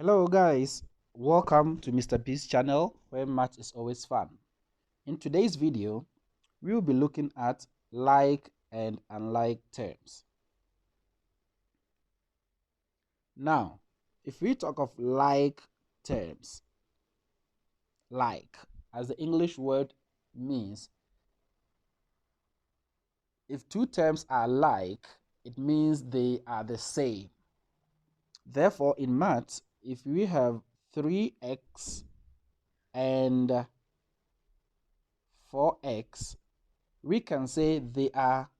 Hello guys, welcome to Mr. B's channel where math is always fun. In today's video, we will be looking at like and unlike terms. Now, if we talk of like terms, like as the English word means, if two terms are like, it means they are the same. Therefore, in math, if we have 3x and 4x, we can say they are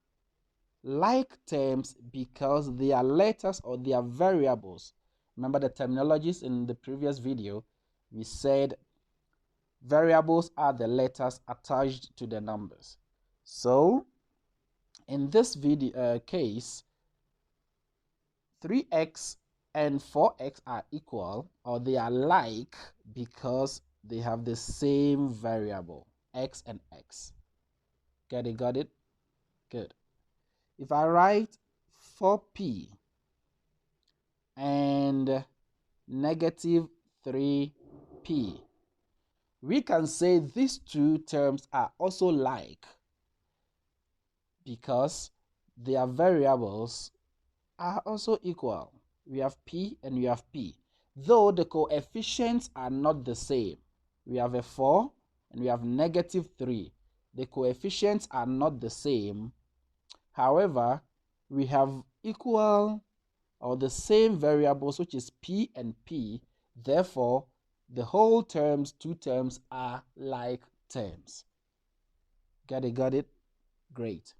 like terms because they are letters or they are variables. Remember the terminologies in the previous video? We said variables are the letters attached to the numbers. So in this video case, 3x and 4x are equal, or they are like, because they have the same variable, x and x. Get it? Got it? Good. If I write 4p and negative 3p, we can say these two terms are also like because their variables are also equal. We have p and we have p, though the coefficients are not the same. We have a 4 and we have negative 3. The coefficients are not the same. However, we have equal or the same variables, which is p and p. Therefore, the whole terms, two terms, are like terms. Got it? Got it? Great.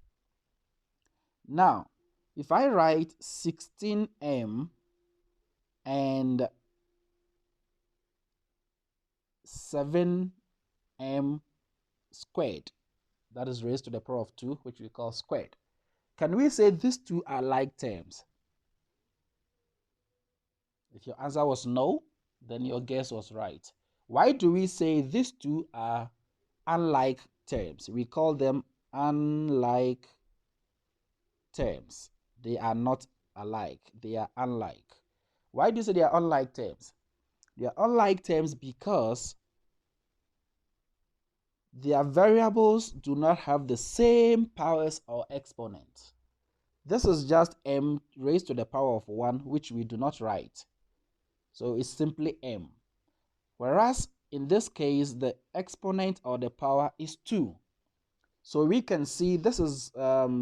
Now, if I write 16m and 7m squared, that is raised to the power of 2, which we call squared, can we say these two are like terms? If your answer was no, then your guess was right. Why do we say these two are unlike terms? We call them unlike terms. They are not alike. They are unlike. Why do you say they are unlike terms? They are unlike terms because their variables do not have the same powers or exponents. This is just m raised to the power of 1, which we do not write. So it's simply m. Whereas in this case, the exponent or the power is 2. So we can see this is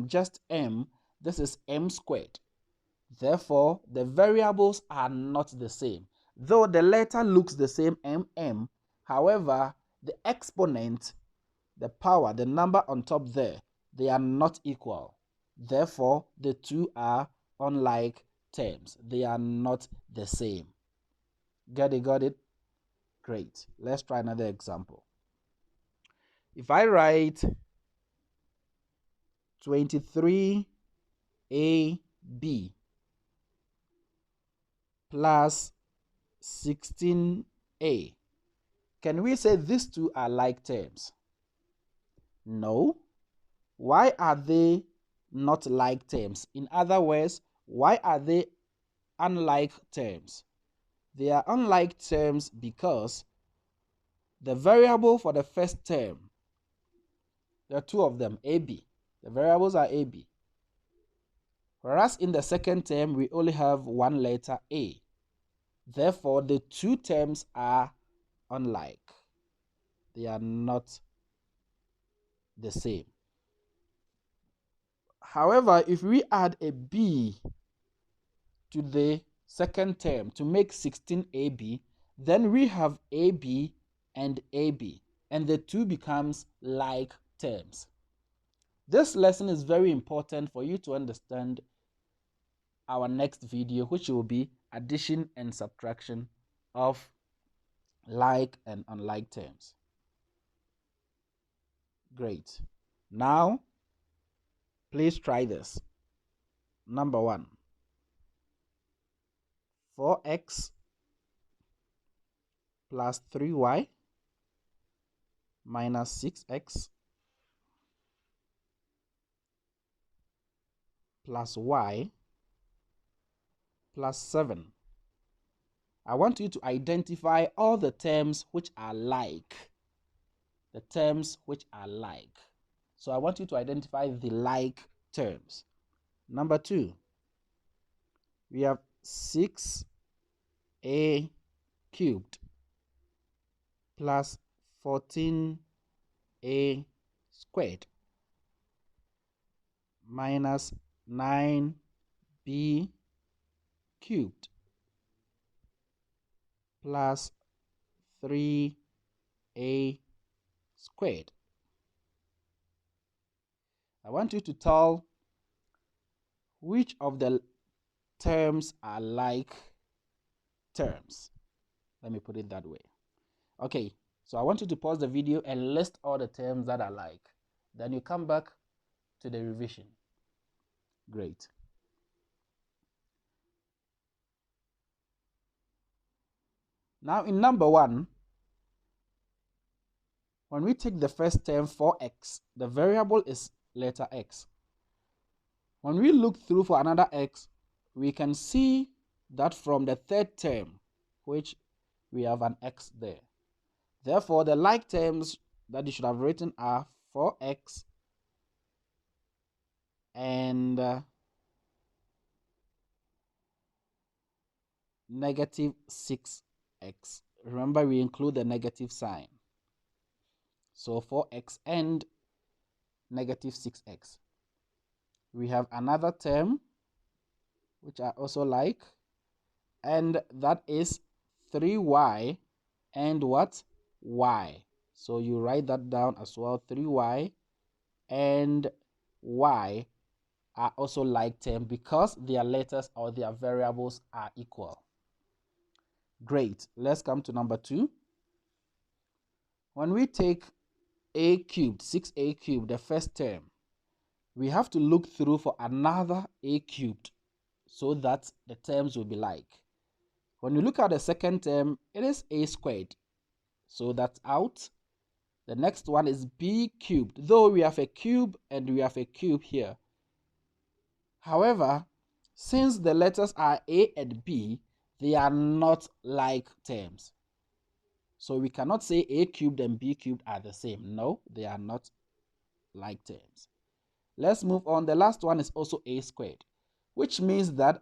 just m. This is m squared. Therefore, the variables are not the same. Though the letter looks the same, mm, however, the exponent, the power, the number on top there, they are not equal. Therefore, the two are unlike terms. They are not the same. Got it? Got it? Great. Let's try another example. If I write 23ab plus 16a, can we say these two are like terms? No. Why are they not like terms? In other words, why are they unlike terms? They are unlike terms because the variable for the first term, there are two of them, AB. The variables are AB. Whereas in the second term, we only have one letter A. Therefore, the two terms are unlike. They are not the same. However, if we add a B to the second term to make 16AB, then we have AB and AB, and the two becomes like terms. This lesson is very important for you to understand our next video, which will be addition and subtraction of like and unlike terms. Great. Now, please try this. Number 1, 4x plus 3y minus 6x plus y plus 7. I want you to identify all the terms which are like. The terms which are like. So I want you to identify the like terms. Number 2, we have 6a cubed plus 14a squared minus 9b cubed plus 3a squared. I want you to tell which of the terms are like terms. Let me put it that way. Okay, so I want you to pause the video and list all the terms that are like. Then you come back to the revision. Great. Now in number 1, when we take the first term 4x, the variable is letter x. When we look through for another x, we can see that from the third term, which we have an x there. Therefore, the like terms that you should have written are 4x and negative 6x. Remember, we include the negative sign. So 4x and negative 6x. We have another term which are also like, and that is 3y and what? Y. So you write that down as well. 3y and y are also like term because their letters or their variables are equal. Great. Let's come to number 2. When we take a cubed, 6a cubed, the first term, we have to look through for another a cubed so that the terms will be like. When you look at the second term, it is a squared. So that's out. The next one is b cubed, though we have a cube and we have a cube here. However, since the letters are a and b, they are not like terms. So we cannot say a cubed and b cubed are the same. No, they are not like terms. Let's move on. The last one is also a squared, which means that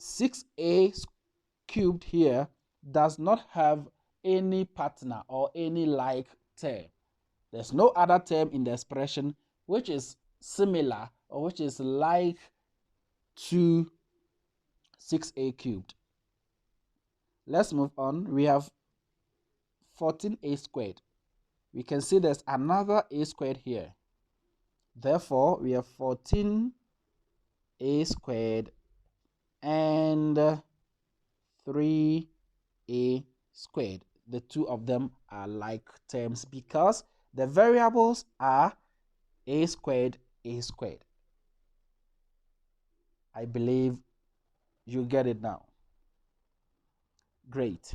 6a cubed here does not have any partner or any like term. There's no other term in the expression which is similar or which is like to 6a cubed. Let's move on. We have 14a squared. We can see there's another a squared here. Therefore, we have 14a squared and 3a squared. The two of them are like terms because the variables are a squared, a squared. I believe you get it now. Great.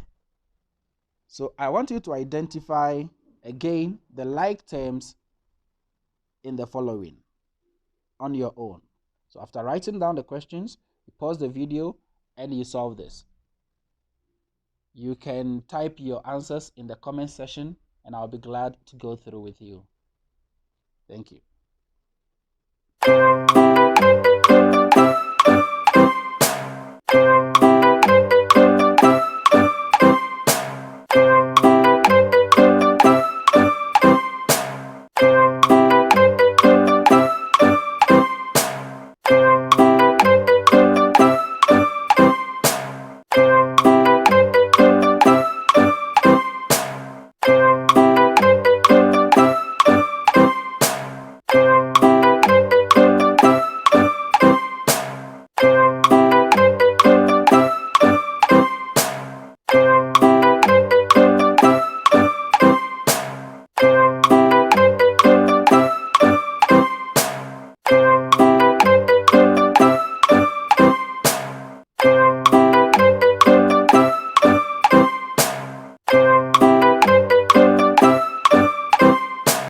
So I want you to identify again the like terms in the following on your own. So after writing down the questions, you pause the video and you solve this. You can type your answers in the comment section and I'll be glad to go through with you. Thank you.